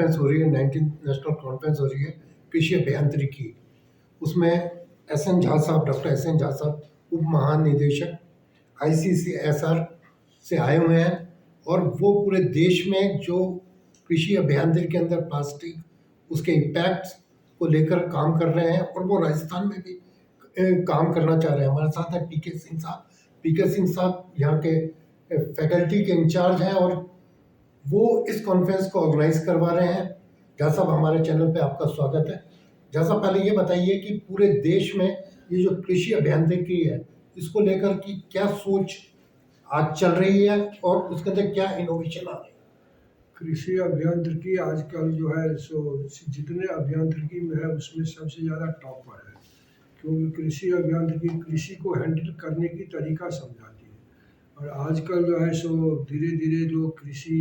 Conference हो रही है, 19th नेशनल कॉन्फ्रेंस हो रही है कृषि अभियांत्रिकी। उसमें डॉक्टर एस एन झा साहब उप महानिदेशक ICCSR से आए हुए हैं और वो पूरे देश में जो कृषि अभियांत्रिकी के अंदर प्लास्टिक उसके इम्पैक्ट को लेकर काम कर रहे हैं और वो राजस्थान में भी काम करना चाह रहे हैं। हमारे साथ है पीके सिंह साहब यहाँ के फैकल्टी के इंचार्ज हैं और वो इस कॉन्फ्रेंस को ऑर्गेनाइज करवा रहे हैं। झा साहब, हमारे चैनल पे आपका स्वागत है। झा साहब, पहले ये बताइए कि पूरे देश में ये जो कृषि अभियांत्रिकी है इसको लेकर की क्या सोच आज चल रही है और उसके अंदर क्या इनोवेशन आ रहे हैं? कृषि अभियांत्रिकी आजकल जो है सो जितने अभियांत्रिकी में है उसमें सबसे ज़्यादा टॉप पर है, क्योंकि कृषि अभियांत्रिकी कृषि को हैंडल करने की तरीका समझाती है। और आजकल जो है सो धीरे धीरे लोग कृषि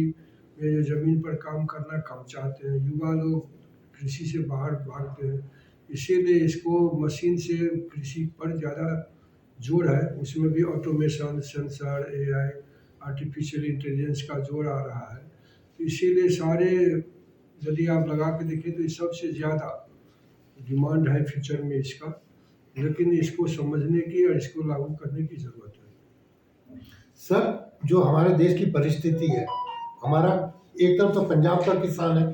में जो ज़मीन पर काम करना कम चाहते हैं, युवा लोग कृषि से बाहर भागते हैं, इसीलिए इसको मशीन से कृषि पर ज़्यादा जोर है। उसमें भी automation, sensor, AI, artificial intelligence का जोर आ रहा है। इसीलिए सारे यदि आप लगा के देखें तो सबसे ज़्यादा डिमांड है फ्यूचर में इसका, लेकिन इसको समझने की और इसको लागू करने की ज़रूरत है। सर, जो हमारे देश की परिस्थिति है, हमारा एक तरफ तो पंजाब का किसान है,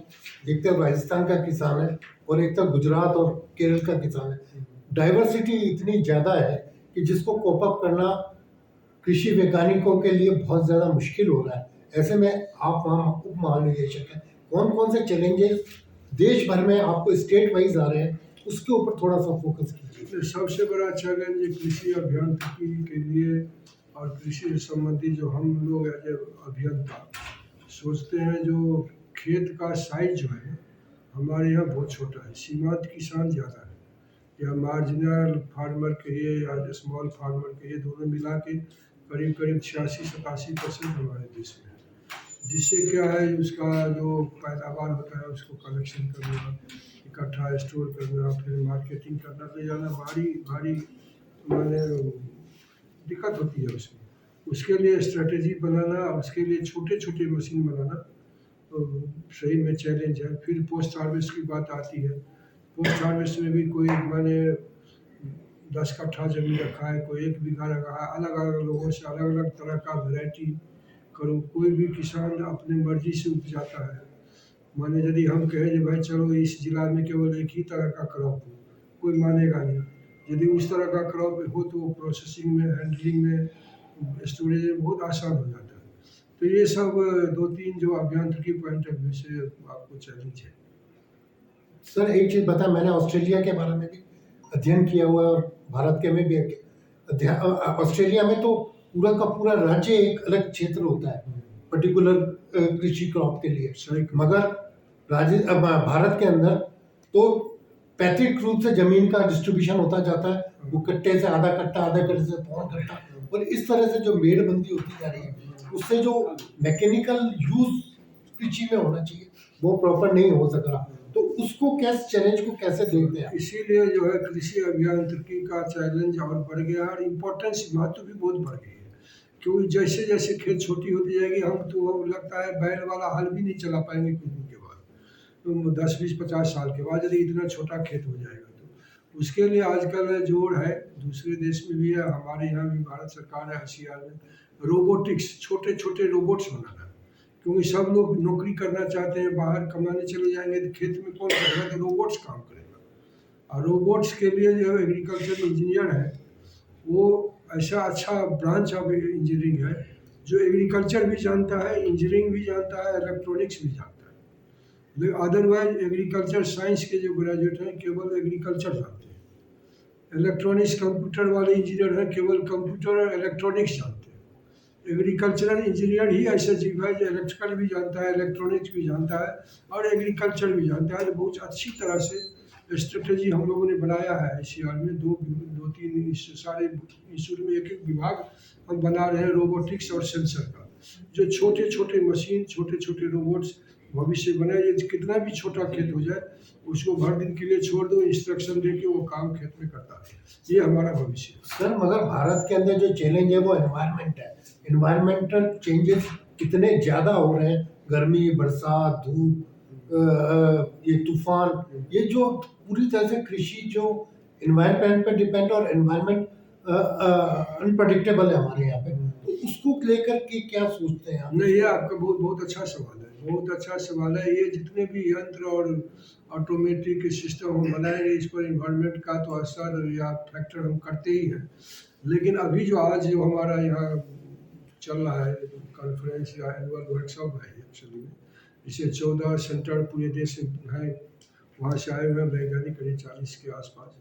एक तरफ राजस्थान का किसान है और एक तरफ गुजरात और केरल का किसान है। डाइवर्सिटी इतनी ज़्यादा है कि जिसको कोप अप करना कृषि वैज्ञानिकों के लिए बहुत ज़्यादा मुश्किल हो रहा है। ऐसे में आप वहाँ उप महानिदेशक हैं, कौन कौन से चैलेंजेस देश भर में आपको स्टेट वाइज आ रहे हैं, उसके ऊपर थोड़ा सा फोकस कीजिए। सबसे बड़ा चैलेंज कृषि अभियांत्रिकी के लिए और कृषि संबंधी जो हम लोग एज ए अभियंता सोचते हैं, जो खेत का साइज जो है हमारे यहाँ बहुत छोटा है, सीमांत किसान ज़्यादा है, या मार्जिनल फार्मर कहिए या स्मॉल फार्मर कहिए, दोनों मिला के करीब करीब 86-87% हमारे देश में है। जिससे क्या है, उसका जो पैदावार होता है उसको कलेक्शन करना, इकट्ठा स्टोर करना, फिर मार्केटिंग करना, तो ज़्यादा भारी माने दिक्कत होती है उसमें। उसके लिए स्ट्रेटेजी बनाना, उसके लिए छोटे छोटे मशीन बनाना तो सही में चैलेंज है। फिर पोस्ट हार्वेस्ट की बात आती है। पोस्ट हार्वेस्ट में भी कोई माने 10 कट्ठा जमीन रखा है, कोई 1 बीघा रखा है, अलग अलग लोगों से अलग अलग तरह का वैरायटी करो। कोई भी किसान अपने मर्जी से उपजाता है। माने यदि हम कहें कि भाई चलो इस जिला में केवल एक ही तरह का क्रॉप हो, कोई मानेगा नहीं। यदि उस तरह का क्रॉप हो तो प्रोसेसिंग में, हैंडलिंग में, स्टोरेज में बहुत आसान हो जाता है। तो ये सब 2-3 जो अभियांत्रिकी पॉइंट ऑफ व्यू से आपको चैलेंज है। सर, एक चीज़ बता, मैंने ऑस्ट्रेलिया के बारे में भी अध्ययन किया हुआ है और भारत के में भी ऑस्ट्रेलिया में तो पूरा का पूरा राज्य एक अलग क्षेत्र होता है पर्टिकुलर कृषि क्रॉप के लिए, मगर भारत के अंदर तो पैतृक रूप से जमीन का डिस्ट्रीब्यूशन होता जाता है, वो कट्टे से आधा कट्टा, आधा कट्टे से पौन कट्टा, और इस तरह से जो मेड़बंदी होती जा रही है, उससे जो मैकेनिकल यूज कृषि में होना चाहिए वो प्रॉपर नहीं हो सक रहा। तो उसको कैसे, चैलेंज को कैसे देखते हैं? इसीलिए जो है कृषि अभियांत्रिकी का चैलेंज और बढ़ गया और इम्पोर्टेंस महत्व भी बहुत बढ़ गई है, क्योंकि जैसे जैसे खेत छोटी होती जाएगी, हम तो लगता है बैल वाला हल भी नहीं चला पाएंगे कुछ दिन के बाद, तो 10-20-50 साल के बाद यदि इतना छोटा खेत हो जाएगा। तो उसके लिए आजकल जोर है, दूसरे देश में भी है, हमारे यहाँ भी भारत सरकार है होशियार में, रोबोटिक्स, छोटे छोटे रोबोट्स बनाना। क्योंकि सब लोग नौकरी करना चाहते हैं, बाहर कमाने चले जाएंगे तो खेत में कौन करेगा, तो रोबोट्स काम करेगा। और रोबोट्स के लिए जो एग्रीकल्चर इंजीनियर है, वो ऐसा अच्छा ब्रांच ऑफ इंजीनियरिंग है जो एग्रीकल्चर भी जानता है, इंजीनियरिंग भी जानता है, इलेक्ट्रॉनिक्स भी जानता है। अदरवाइज एग्रीकल्चर साइंस के जो ग्रेजुएट हैं केवल एग्रीकल्चर जानते हैं। इलेक्ट्रॉनिक्स कंप्यूटर वाले इंजीनियर हैं, केवल कंप्यूटर और इलेक्ट्रॉनिक्स जानते हैं। एग्रीकल्चरल इंजीनियर ही ऐसा चीज है जो इलेक्ट्रिकल भी जानता है, इलेक्ट्रॉनिक्स भी जानता है और एग्रीकल्चर भी जानता है। तो बहुत अच्छी तरह से स्ट्रेटेजी हम लोगों ने बनाया है ICR में, 2-3 सारे इंस्टीट्यूट में एक विभाग हम बना रहे हैं रोबोटिक्स और सेंसर का, जो छोटे छोटे मशीन, छोटे छोटे रोबोट्स भविष्य बनाए। ये कितना भी छोटा खेत हो जाए उसको भर दिन के लिए छोड़ दो, इंस्ट्रक्शन दे के वो काम खेत में करता है। ये हमारा भविष्य है। सर, मगर भारत के अंदर जो चैलेंज है वो एनवायरनमेंट है। एनवायरमेंटल चेंजेस कितने ज़्यादा हो रहे हैं, गर्मी, बरसात, धूप, ये तूफान, ये जो पूरी तरह से कृषि जो एनवायरनमेंट पे डिपेंड और एनवायरनमेंट अनप्रडिक्टेबल है हमारे यहाँ पे, तो उसको लेकर के क्या सोचते हैं आप? नहीं, ये आपका बहुत बहुत अच्छा सवाल है, बहुत अच्छा सवाल है। ये जितने भी यंत्र और ऑटोमेटिक सिस्टम हम बनाएंगे, इस पर इन्वायरमेंट का तो असर या फैक्टर हम करते ही हैं। लेकिन अभी जो आज जो हमारा यहाँ चल रहा है कॉन्फ्रेंस या एनुअल वर्कशॉप है एक्चुअली में, इसे 14 सेंटर पूरे देश में है, वहाँ से आए हुए हैं वैज्ञानिक, करीब 40 के आसपास।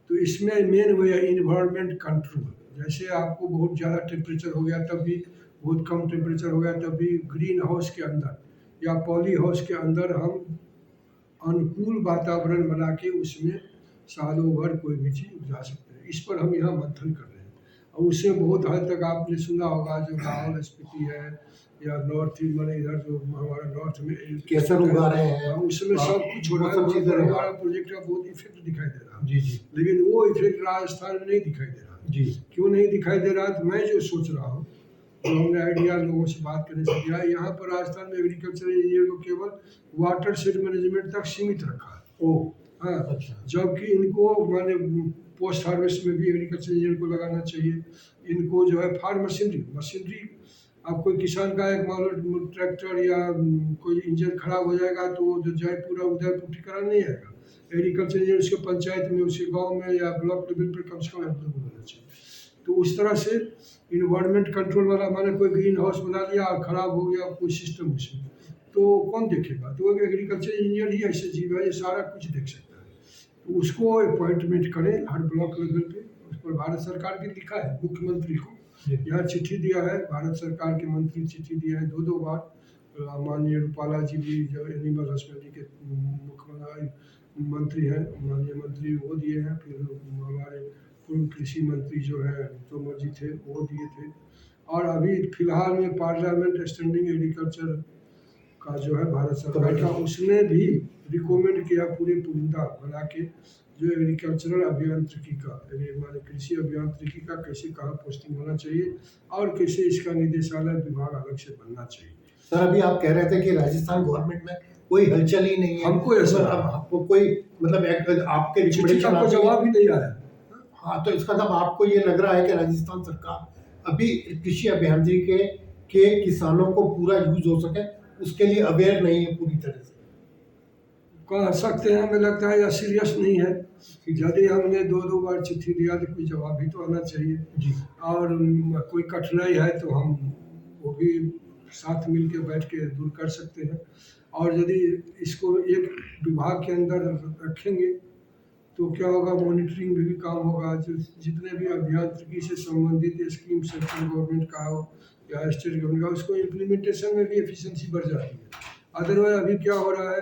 तो इसमें मेन वो है इन्वायरमेंट कंट्रोल। जैसे आपको बहुत ज़्यादा टेम्परेचर हो गया तब भी, बहुत कम टेम्परेचर हो गया तब भी, ग्रीन हाउस के अंदर या पॉली हाउस के अंदर हम अनुकूल वातावरण बना के उसमें सालों भर कोई भी चीज़ उपजा सकते हैं। इस पर हम यहाँ मंथन कर रहे हैं और उससे बहुत हद तक आपने सुना होगा जो लाहौल स्पीति है या नॉर्थ मैंने इधर जो हमारा नॉर्थ में केसर उगा रहे हैं, उसमें सब कुछ हो रहा है। वो सब वहाँ चीज़ें पर हैं। हमारा प्रोजेक्ट का बहुत इफेक्ट दिखाई दे रहा है। जी जी लेकिन वो इफेक्ट राजस्थान में नहीं दिखाई दे रहा। जी क्यों नहीं दिखाई दे रहा? तो मैं जो सोच रहा हूँ, जो हमने आइडिया लोगों से बात करने से दिया, यहाँ पर राजस्थान में एग्रीकल्चर इंजीनियर को केवल वाटर शेड मैनेजमेंट तक सीमित रखा है। ओह हाँ, अच्छा जबकि इनको माने पोस्ट हार्वेस्ट में भी एग्रीकल्चर इंजीनियर को लगाना चाहिए। इनको जो है फार्म मशीनरी अब कोई किसान का एक मान लो ट्रैक्टर या कोई इंजन खराब हो जाएगा तो वो जो जयपुर और उदयपुर ठिकाना नहीं आएगा। एग्रीकल्चर इंजीनियर उसके पंचायत में, उसके गांव में या ब्लॉक लेवल पर कम से कम अवेलेबल होना चाहिए। तो उस तरह से इन्वायरमेंट कंट्रोल वाला माने कोई ग्रीन हाउस बना लिया और ख़राब हो गया कोई सिस्टम उसमें, तो कौन देखेगा? तो एक एग्रीकल्चर इंजीनियर ही ऐसे जीव है ये सारा कुछ देख सकता है। तो उसको अपॉइंटमेंट करें हर ब्लॉक लेवल पे। उस पर भारत सरकार भी लिखा है मुख्यमंत्री को, यहाँ चिट्ठी दिया है, भारत सरकार के मंत्री चिट्ठी दिया है 2-2 बार। माननीय रूपाला जी भी जो एनिमल हस्बेंड्री के मुख्य मंत्री हैं, माननीय मंत्री वो दिए हैं, फिर हमारे पूर्व कृषि मंत्री जो है तोमर जी थे वो दिए थे। और अभी फिलहाल में पार्लियामेंट स्टैंडिंग एग्रीकल्चर का जो है भारत सरकार का, उसने भी रिकमेंड किया पूरे पुलिंदा बना के जो एग्रीकल्चरल अभियांत्रिकी का माने कृषि अभियांत्रिकी का कैसे कहाँ पोस्टिंग होना चाहिए और कैसे इसका निदेशालय विभाग अलग से बनना चाहिए। सर, अभी आप कह रहे थे कि राजस्थान गवर्नमेंट में कोई हलचल ही नहीं है, हमको ऐसा अब आपको कोई मतलब आपके चिट्ठी का रिकमेंडेशन कोई जवाब ही नहीं आया। हाँ, तो इसका मतलब आपको ये लग रहा है कि राजस्थान सरकार अभी कृषि अभियांत्रिकी के किसानों को पूरा यूज हो सके उसके लिए अवेयर नहीं है पूरी तरह से। कह सकते हैं, हमें लगता है या सीरियस नहीं है। यदि हमने 2-2 बार चिट्ठी दिया तो कोई जवाब भी तो आना चाहिए। जी और कोई कठिनाई है तो हम वो भी साथ मिल के बैठ के दूर कर सकते हैं। और यदि इसको एक विभाग के अंदर रखेंगे तो क्या होगा, मॉनिटरिंग भी काम होगा। जो जितने भी अभियांत्रिकी से संबंधित स्कीम सेंट्रल गवर्नमेंट का हो या स्टेट गवर्नमेंट का, उसको इम्प्लीमेंटेशन में भी एफिशिएंसी बढ़ जाती है। अदरवाइज अभी क्या हो रहा है,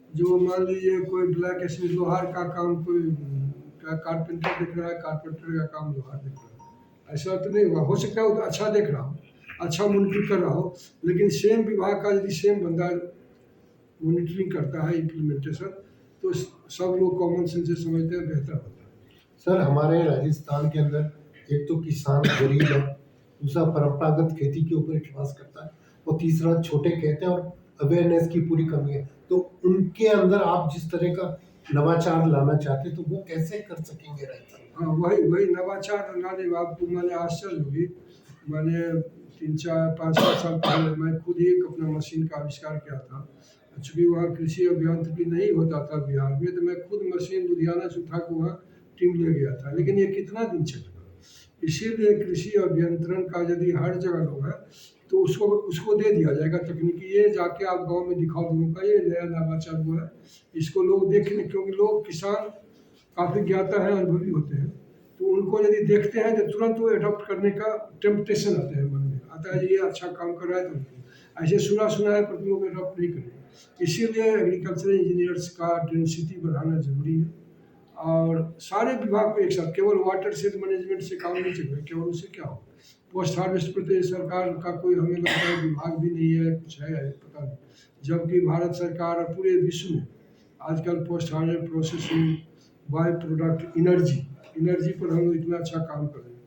जो मान लीजिए कोई ब्लैक स्मिथ लोहार का काम कोई कारपेंटर देख रहा है, कारपेंटर का काम लोहार देख रहा है, ऐसा तो नहीं हुआ। हो सकता है वो तो अच्छा देख रहा हो, अच्छा मॉनिटर कर रहा हो, लेकिन सेम विभाग का यदि सेम बंदा मॉनिटरिंग करता है इम्प्लीमेंटेशन, तो सब लोग कॉमन सेंस से समझते हैं, बेहतर होता है। सर, हमारे राजस्थान के अंदर एक तो किसान गरीब है, दूसरा परंपरागत खेती के ऊपर विश्वास करता है और तीसरा छोटे खेत हैं और अवेयरनेस की पूरी कमी है। तो उनके अंदर आप जिस तरह का नवाचार लाना चाहते हैं तो वो कैसे कर सकेंगे राजस्थान? हाँ, वही नवाचार लाने में आपको मैंने आश्चर्य होगी। मैंने 3-4-5 साल पहले मैं खुद ही एक अपना मशीन का आविष्कार किया था। चूँकि वहाँ कृषि अभियांत्रिकी नहीं होता था बिहार में, तो मैं खुद मशीन लुधियाना से उठा के वहाँ टीम ले गया था। लेकिन ये कितना दिन चलेगा? इसीलिए कृषि अभियंत्रण का यदि हर जगह लोग है तो उसको दे दिया जाएगा तकनीकी। ये जाके आप गांव में दिखाओ लोगों का ये नया नवाचार हुआ है, इसको लोग देख लें। क्योंकि लोग किसान काफ़ी ज्ञाता है, अनुभवी होते हैं, तो उनको यदि देखते हैं तो तुरंत वो अडॉप्ट करने का टेम्पटेशन आता है मन में, आता है ये अच्छा काम कर रहा है तो ऐसे सुना है पर लोग अडॉप्ट नहीं करेंगे। इसीलिए एग्रीकल्चर इंजीनियर्स का डेंसिटी बढ़ाना जरूरी है। और सारे विभाग को एक साथ, केवल वाटर शेड मैनेजमेंट से काम नहीं चलेगा, केवल उससे क्या हो। पोस्ट हार्वेस्ट पर तो सरकार का कोई हमें लगता है विभाग भी नहीं है, कुछ है पता नहीं। जबकि भारत सरकार और पूरे विश्व में आजकल post harvest processing, by product, energy पर हम लोग इतना अच्छा काम कर रहे हैं।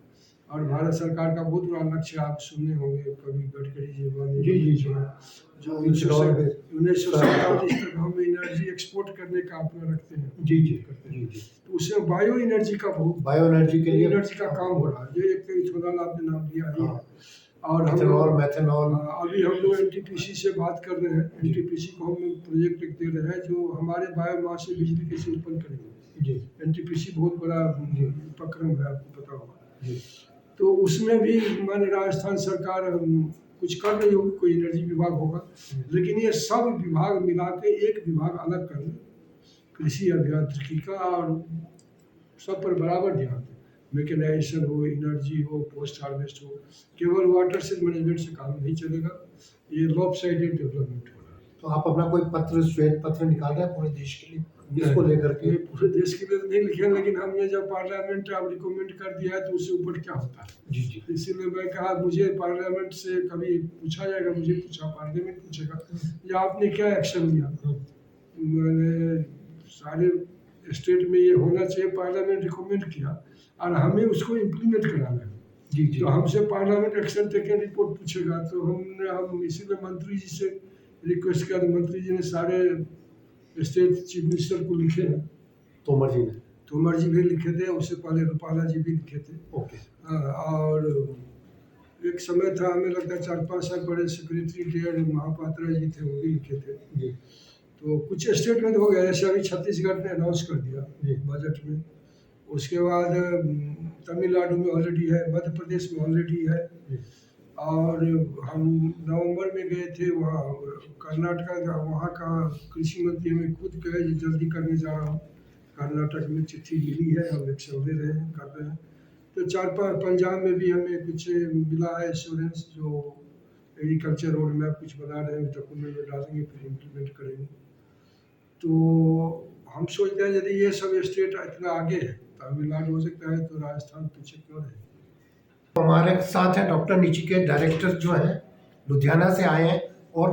और भारत सरकार का बहुत बड़ा लक्ष्य आप सुने होंगे कभी, गडकरी जी जी, जी, जो है, जो इथेनॉल में 1947 तक हम एनर्जी एक्सपोर्ट करने का अपना रखते हैं। जी, जी, करते हैं। जी, जी। तो उसमें बायो एनर्जी का बहुत बायो एनर्जी के लिए एनर्जी का काम हो रहा है। जो एक तो इथेनॉल आपने नाम लिया ही है। हाँ, और हम इथेनॉल, लोग मेथनॉल। अभी हम लोग एनटीपीसी से बात कर रहे हैं। जी। एनटीपीसी को हम लोग प्रोजेक्ट एक दे रहे हैं जो हमारे बायोमास से बिजली कैसे उत्पन्न करेंगे। जी, एनटीपीसी बहुत बड़ा जी। उपक्रम है, आपको पता होगा। जी, तो उसमें भी माने राजस्थान सरकार कुछ कर रही होगी, कोई एनर्जी विभाग होगा, लेकिन ये सब विभाग मिला के एक विभाग अलग कर लें कृषि अभियांत्रिकी का, और सब पर बराबर ध्यान दें। मैकेनाइजेशन हो, एनर्जी हो, पोस्ट हार्वेस्ट हो। केवल वाटर से मैनेजमेंट से काम नहीं चलेगा, ये लॉप साइडेड डेवलपमेंट हो रहा है। तो आप अपना कोई पत्र, श्वेत पत्र निकाल रहे हैं पूरे देश के लिए इसको लेकर के? ये पूरे देश के लिए तो नहीं लिखे, लेकिन हमने जब पार्लियामेंट अब रिकमेंड कर दिया है तो उससे ऊपर क्या होता है। जी, जी। इसीलिए मैं कहा मुझे पार्लियामेंट से कभी पूछा जाएगा, मुझे पूछा, पार्लियामेंट पूछेगा या आपने क्या एक्शन लिया। मैंने सारे स्टेट में ये होना चाहिए, पार्लियामेंट रिकमेंड किया और हमें उसको इम्प्लीमेंट कराना है। जी, जी। तो हमसे पार्लियामेंट एक्शन टेकन रिपोर्ट पूछेगा, तो हम इसीलिए मंत्री जी से रिक्वेस्ट किया, तो मंत्री जी ने सारे स्टेट चीफ मिनिस्टर को लिखे हैं। तोमर जी ने? तोमर जी भी लिखे थे, उससे पहले रूपाला जी भी लिखे थे। ओके। और एक समय था, हमें लगता है 4-5 साल पहले सेक्रेटरी डेढ़ महापात्रा जी थे, वो भी लिखे थे। जी, तो कुछ स्टेट में तो हो गया, जैसे अभी छत्तीसगढ़ ने अनाउंस कर दिया जी। बजट में। उसके बाद तमिलनाडु में ऑलरेडी है, मध्य प्रदेश में ऑलरेडी है। जी। और हम नवंबर में गए थे वहाँ कर्नाटका का, वहाँ का कृषि मंत्री हमें खुद कहे कि जल्दी करने जा रहा हूँ। कर्नाटक में चिट्ठी मिली है, हम एक्शन ले रहे हैं, कर रहे हैं। तो 4-5 पंजाब में भी हमें कुछ मिला है एश्योरेंस, जो एग्रीकल्चर रोड मैप कुछ बना रहे हैं, डॉक्यूमेंट में डालेंगे, फिर इम्प्लीमेंट करेंगे। तो हम सोचते हैं यदि ये सब स्टेट इतना आगे है, तमिलनाडु हो सकता है, तो राजस्थान पीछे क्यों रहे। हमारे साथ है डॉक्टर निचिकेत, डायरेक्टर जो है लुधियाना से आए हैं और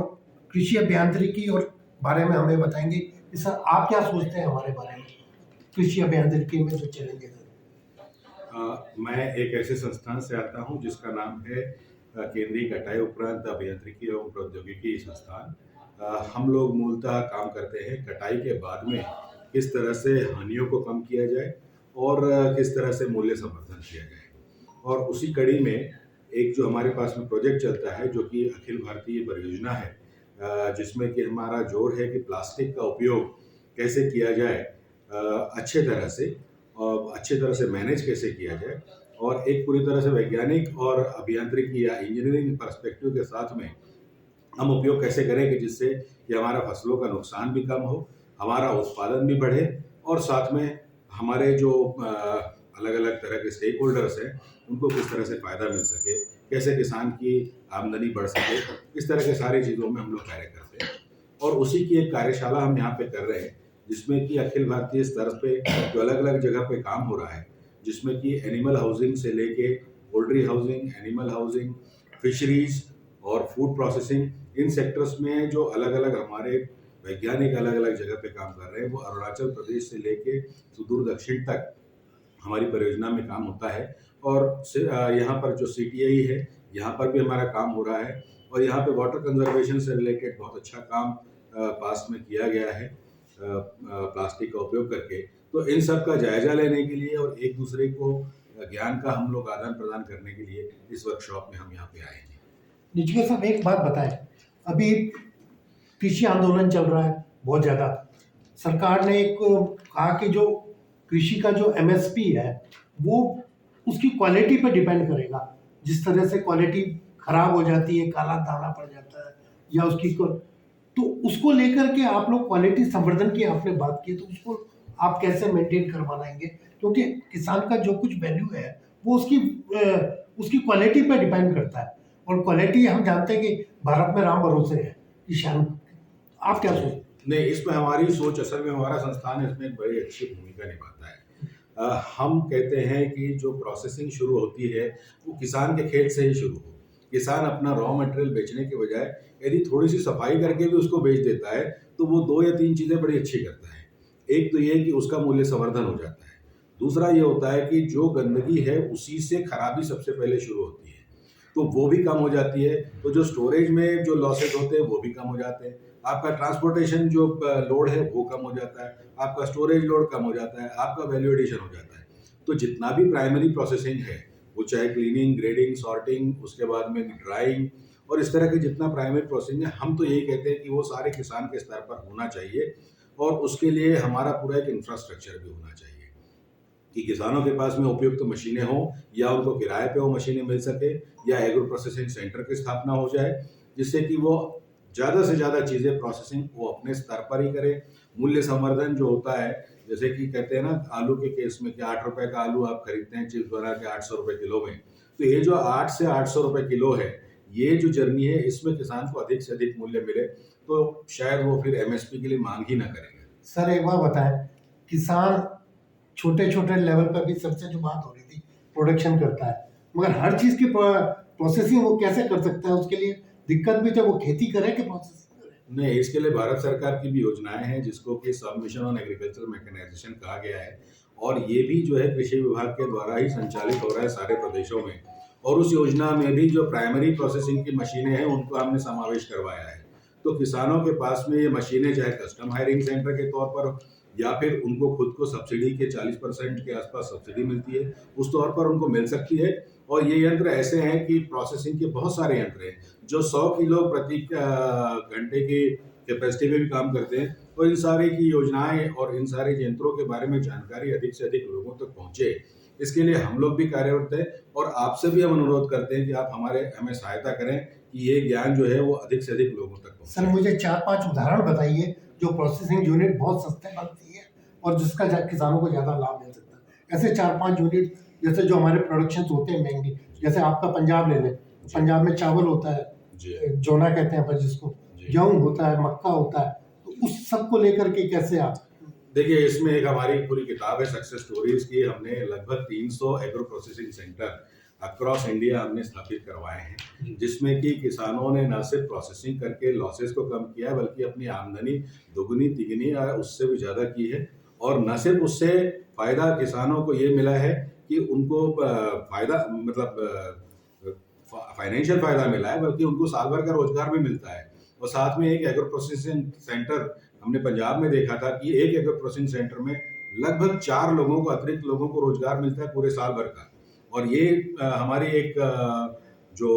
कृषि अभियांत्रिकी और बारे में हमें बताएंगे कि सर आप क्या सोचते हैं हमारे बारे में, कृषि अभियांत्रिकी में जो चलेंगे सर। मैं एक ऐसे संस्थान से आता हूं जिसका नाम है केंद्रीय कटाई उपरांत अभियांत्रिकी एवं प्रौद्योगिकी संस्थान। हम लोग मूलतः काम करते हैं कटाई के बाद में किस तरह से हानियों को कम किया जाए और किस तरह से मूल्य संवर्धन किया जाए। और उसी कड़ी में एक जो हमारे पास में प्रोजेक्ट चलता है जो कि अखिल भारतीय परियोजना है, जिसमें कि हमारा जोर है कि प्लास्टिक का उपयोग कैसे किया जाए अच्छे तरह से मैनेज कैसे किया जाए, और एक पूरी तरह से वैज्ञानिक और अभियांत्रिकी या इंजीनियरिंग पर्सपेक्टिव के साथ में हम उपयोग कैसे करें कि जिससे कि हमारा फसलों का नुकसान भी कम हो, हमारा उत्पादन भी बढ़े, और साथ में हमारे जो अलग अलग तरह के स्टेक होल्डर्स हैं उनको किस तरह से फ़ायदा मिल सके, कैसे किसान की आमदनी बढ़ सके, इस तरह के सारी चीज़ों में हम लोग कार्य करते हैं। और उसी की एक कार्यशाला हम यहाँ पे कर रहे हैं जिसमें कि अखिल भारतीय स्तर पे जो अलग अलग जगह पे काम हो रहा है, जिसमें कि एनिमल हाउसिंग से लेके poultry housing, animal housing, fisheries और फूड प्रोसेसिंग, इन सेक्टर्स में जो अलग अलग हमारे वैज्ञानिक अलग अलग जगह पे काम कर रहे हैं, वो अरुणाचल प्रदेश से लेके सुदूर दक्षिण तक हमारी परियोजना में काम होता है। और यहाँ पर जो CTI है, यहाँ पर भी हमारा काम हो रहा है, और यहाँ पे वाटर कंजर्वेशन से रिलेटेड बहुत अच्छा काम पास में किया गया है प्लास्टिक का उपयोग करके। तो इन सब का जायजा लेने के लिए और एक दूसरे को ज्ञान का हम लोग आदान प्रदान करने के लिए इस वर्कशॉप में हम यहाँ पे आए हैं। निचिकेत साहब एक बात बताएं, अभी कृषि आंदोलन चल रहा है बहुत ज़्यादा। सरकार ने एक कहा कि जो कृषि का जो MSP है वो उसकी क्वालिटी पर डिपेंड करेगा। जिस तरह से क्वालिटी खराब हो जाती है, काला दाना पड़ जाता है, या तो उसको लेकर के आप लोग क्वालिटी संवर्धन की आपने बात की, तो उसको आप कैसे मेंटेन करवाएंगे? क्योंकि किसान का जो कुछ वैल्यू है वो उसकी क्वालिटी पर डिपेंड करता है, और क्वालिटी हम जानते हैं कि भारत में राम भरोसे है किसान। आप क्या सोचते हैं? नहीं, इसमें हमारी सोच, असल में हमारा संस्थान इसमें एक बड़ी अच्छी भूमिका निभाता है। हम कहते हैं कि जो प्रोसेसिंग शुरू होती है वो किसान के खेत से ही शुरू हो। किसान अपना रॉ मटेरियल बेचने के बजाय यदि थोड़ी सी सफाई करके भी उसको बेच देता है तो वो 2 या 3 चीज़ें बड़ी अच्छी करता है। एक तो ये कि उसका मूल्य संवर्धन हो जाता है, दूसरा ये होता है कि जो गंदगी है उसी से खराबी सबसे पहले शुरू होती है, तो वो भी कम हो जाती है। तो जो स्टोरेज में जो लॉसेस होते हैं वो भी कम हो जाते हैं, आपका ट्रांसपोर्टेशन जो लोड है वो कम हो जाता है, आपका स्टोरेज लोड कम हो जाता है, आपका वैल्यू एडिशन हो जाता है। तो जितना भी प्राइमरी प्रोसेसिंग है, वो चाहे क्लीनिंग, ग्रेडिंग, सॉर्टिंग, उसके बाद में ड्राइंग और इस तरह की जितना प्राइमरी प्रोसेसिंग है, हम तो यही कहते हैं कि वो सारे किसान के स्तर पर होना चाहिए और उसके लिए हमारा पूरा एक इंफ्रास्ट्रक्चर भी होना चाहिए कि किसानों के पास में उपयुक्त मशीनें हों या उनको किराए पे वो मशीनें मिल सके या एग्रो प्रोसेसिंग सेंटर की स्थापना हो जाए, जिससे कि वो ज़्यादा से ज़्यादा चीज़ें प्रोसेसिंग वो अपने स्तर पर ही करें। मूल्य संवर्धन जो होता है, जैसे कि कहते हैं ना आलू के केस में कि 8 रुपए का आलू आप खरीदते हैं चिप्स बना के 800 रुपए किलो में, तो ये जो 8 से 800 रुपए किलो है, ये जो जर्नी है इसमें किसान को अधिक से अधिक मूल्य मिले तो शायद वो फिर एमएसपी के लिए मांग ही ना करेंगे। सर एक बात बताएं, किसान छोटे छोटे लेवल पर भी सबसे जो बात हो रही थी प्रोडक्शन करता है, मगर हर चीज़ की प्रोसेसिंग वो कैसे कर सकता है? उसके लिए दिक्कत भी जब वो खेती करे कि प्रोसेसिंग करे। नहीं, इसके लिए भारत सरकार की भी योजनाएं हैं जिसको कि सब मिशन ऑन एग्रीकल्चर मैकेनाइजेशन कहा गया है और ये भी जो है कृषि विभाग के द्वारा ही संचालित हो रहा है सारे प्रदेशों में। और उस योजना में भी जो प्राइमरी प्रोसेसिंग की मशीनें हैं उनको हमने समावेश करवाया है। तो किसानों के पास में ये मशीनें चाहे कस्टम हायरिंग सेंटर के तौर पर या फिर उनको खुद को सब्सिडी के 40% के आसपास सब्सिडी मिलती है, उस तौर पर उनको मिल सकती है। और ये यंत्र ऐसे हैं कि प्रोसेसिंग के बहुत सारे यंत्र हैं जो 100 किलो प्रति घंटे की कैपेसिटी में भी काम करते हैं। तो इन सारी की योजनाएं और इन सारे यंत्रों के बारे में जानकारी अधिक से अधिक लोगों तक पहुंचे, इसके लिए हम लोग भी कार्यरत हैं और आपसे भी हम अनुरोध करते हैं कि आप हमें सहायता करें कि ये ज्ञान जो है वो अधिक से अधिक लोगों तक पहुंचे। सर मुझे 4-5 उदाहरण बताइए जो प्रोसेसिंग यूनिट बहुत सस्ते बनती है और जिसका किसानों को ज़्यादा लाभ मिल सकता है। ऐसे 4-5 यूनिट जैसे जो हमारे प्रोडक्शन होते हैं महंगे, जैसे आपका पंजाब ले लें, पंजाब में चावल होता है, जोना कहते हैं अपन जिसको, गेहूँ होता है, मक्का होता है, तो उस सब को लेकर के कैसे आप? देखिए, इसमें एक हमारी पूरी किताब है सक्सेस स्टोरीज की। हमने लगभग 300 agro processing centre across India हमने स्थापित करवाए हैं, जिसमें कि किसानों ने न सिर्फ प्रोसेसिंग करके लॉसेस को कम किया बल्कि अपनी आमदनी दुगनी तिगनी या उससे भी ज़्यादा की है। और न सिर्फ उससे फ़ायदा किसानों को ये मिला है कि उनको फ़ायदा मतलब फाइनेंशियल फ़ायदा मिला है, बल्कि उनको साल भर का रोजगार भी मिलता है। और साथ में एक एग्रो प्रोसेसिंग सेंटर हमने पंजाब में देखा था कि एक एग्रो प्रोसेसिंग सेंटर में लगभग 4 लोगों को अतिरिक्त लोगों को रोजगार मिलता है पूरे साल भर का। और ये हमारी एक जो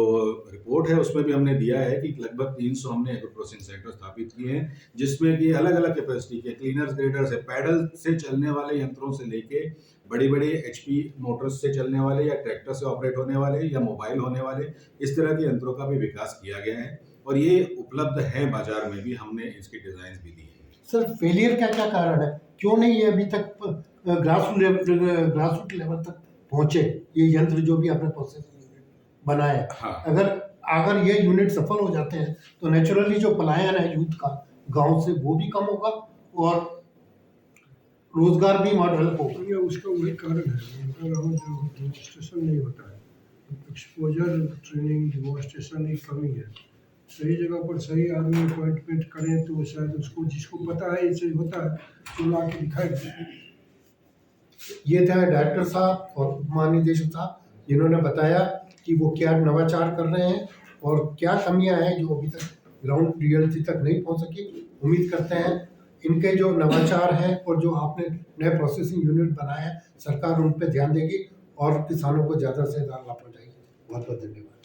रिपोर्ट है उसमें भी हमने दिया है कि लगभग 300 हमने एग्रो प्रोसेसिंग सेंटर स्थापित किए हैं, जिसमें कि अलग अलग कैपेसिटी के क्लीनर्स, ग्रेडर्स है, पैडल से चलने वाले यंत्रों से लेके बड़ी बड़ी HP मोटर्स से चलने वाले या ट्रैक्टर से ऑपरेट होने वाले या मोबाइल होने वाले, इस तरह के यंत्रों का भी विकास किया गया है और ये उपलब्ध है बाजार में भी। हमने इसके डिजाइन भी दिए हैं। सर फेलियर क्या क्या कारण है, क्यों नहीं ये अभी तक ग्रासरूट लेवल तक पहुंचे ये यंत्र जो भी आपने प्रोसेसिंग यूनिट बनाए? हाँ। अगर ये यूनिट सफल हो जाते हैं तो नेचुरली जो पलायन है यूथ का गांव से वो भी कम होगा और रोजगार भी वहाँ डेवलप होगा। ये उसका वही कारण है, अगर हम जो डेमोस्ट्रेशन नहीं होता है, एक्सपोजर, ट्रेनिंग, डेमोस्ट्रेशन की कमी है। सही जगह पर सही आदमी अपॉइंटमेंट करें तो शायद उसको जिसको पता है ये होता है तो ला के दिखाएगा। ये थे डायरेक्टर साहब और महानिदेशक साहब जिन्होंने बताया कि वो क्या नवाचार कर रहे हैं और क्या कमियां हैं जो अभी तक ग्राउंड रियलिटी तक नहीं पहुंच सकी। उम्मीद करते हैं इनके जो नवाचार हैं और जो आपने नए प्रोसेसिंग यूनिट बनाए हैं, सरकार उन पर ध्यान देगी और किसानों को ज़्यादा से ज़्यादा लाभ पहुँचाएगी। बहुत बहुत धन्यवाद।